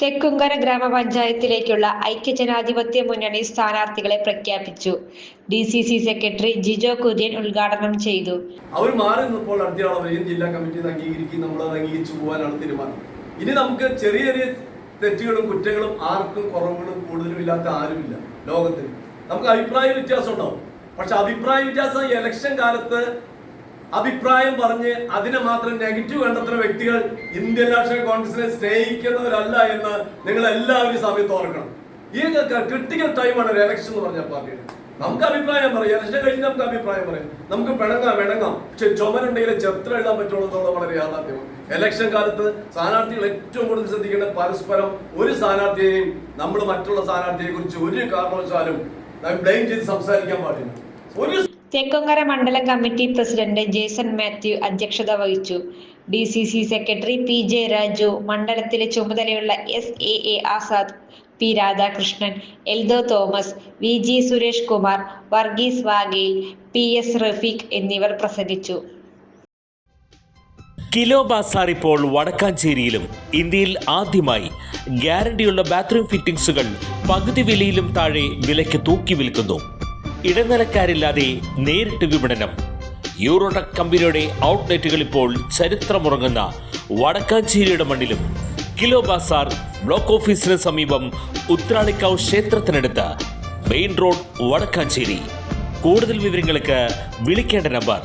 തെക്കുംകര ഗ്രാമപഞ്ചായത്തിലേക്കുള്ള ഐക്യജനാധിപത്യ മുന്നണി സ്ഥാനാർത്ഥികളെ പ്രഖ്യാപിച്ചു. DCC സെക്രട്ടറി ജിജോ കുര്യൻ ഉദ്ഘാടനം ചെയ്തു. അവർ മാറി നിന്നപ്പോൾ അടുത്തയാളവരെയും ജില്ലാ കമ്മിറ്റി അംഗീകരിക്കും, നമ്മൾ അംഗീകരിച്ചു പോകാനാണ് തീരുമാനം. ഇനി നമുക്ക് ചെറിയ ചെറിയ തെറ്റുകളും കുറ്റങ്ങളും ആർക്കും കുറവുകളും കൂടുതലും ഇല്ലാത്ത ആരുമില്ല ലോകത്തിൽ. നമുക്ക് അഭിപ്രായ വ്യത്യാസം ഉണ്ടാവും, പക്ഷെ അഭിപ്രായ വ്യത്യാസം ഇലക്ഷൻ കാലത്ത് അഭിപ്രായം പറഞ്ഞ് അതിനെ മാത്രം നെഗറ്റീവ് കണ്ടെത്തുന്ന വ്യക്തികൾ ഇന്ത്യൻ നാഷണൽ കോൺഗ്രസിനെ സ്നേഹിക്കുന്നവരല്ല എന്ന് നിങ്ങൾ എല്ലാവരും സമയത്ത് ഓർക്കണം. ഈ ക്രിട്ടിക്കൽ ടൈമാണ് ഒരു ഇലക്ഷൻ എന്ന് പറഞ്ഞ പാർട്ടിയുടെ. നമുക്ക് അഭിപ്രായം പറയാം, ഇലക്ഷൻ കഴിഞ്ഞ് നമുക്ക് അഭിപ്രായം പറയാം, നമുക്ക് പിണങ്ങാം, പക്ഷെ ചുമരുണ്ടെങ്കിൽ ചെറുത്രം എഴുതാൻ പറ്റുള്ളൂ വളരെ യാഥാർത്ഥ്യമാണ്. ഇലക്ഷൻ കാലത്ത് സ്ഥാനാർത്ഥികൾ ഏറ്റവും കൂടുതൽ ശ്രദ്ധിക്കേണ്ട പരസ്പരം ഒരു സ്ഥാനാർത്ഥിയെയും നമ്മൾ മറ്റുള്ള സ്ഥാനാർത്ഥിയെ കുറിച്ച് ഒരു കാരണവശാലും ബ്ലെയിം ചെയ്ത് സംസാരിക്കാൻ പാടില്ല. തെക്കുംകര മണ്ഡലം കമ്മിറ്റി പ്രസിഡന്റ് ജേസൺ മാത്യു അധ്യക്ഷത വഹിച്ചു. DCC സെക്രട്ടറി PJ രാജു, മണ്ഡലത്തിലെ ചുമതലയുള്ള SAA Azad, P Radhakrishnan, Eldho Thomas, VG Suresh Kumar, Varghese Vagel, PS Rafeeq എന്നിവർ പ്രസംഗിച്ചു. കിലോ ബാസാർ ഇപ്പോൾ വടക്കാഞ്ചേരിയിലും. ഇന്ത്യയിൽ ആദ്യമായി ഗ്യാരണ്ടിയുള്ള ബാത്റൂം ഫിറ്റിംഗ്സുകൾ പകുതി വിലയിലും താഴെ വിലയ്ക്ക് തൂക്കി വിൽക്കുന്നു. ഇടനിലക്കാരില്ലാതെ നേരിട്ട് വിപണനം. യൂറോടെക് കമ്പനിയുടെ ഔട്ട്ലെറ്റുകൾ ഇപ്പോൾ ചരിത്രമുറങ്ങുന്ന വടക്കാഞ്ചേരിയുടെ മണ്ണിലും. കിലോ ബാസാർ ബ്ലോക്ക് ഓഫീസിന് സമീപം ഉത്രാളിക്കാവ് ക്ഷേത്രത്തിനടുത്ത്, മെയിൻ റോഡ്, വടക്കാഞ്ചേരി. കൂടുതൽ വിവരങ്ങൾക്ക് വിളിക്കേണ്ട നമ്പർ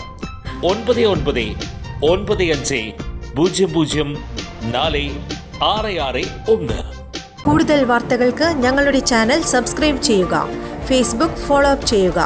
9995004661. കൂടുതൽ വാർത്തകൾക്ക് ഞങ്ങളുടെ ചാനൽ സബ്സ്ക്രൈബ് ചെയ്യുക. ഫേസ്ബുക്ക് ഫോളോ അപ്പ് ചെയ്യുക.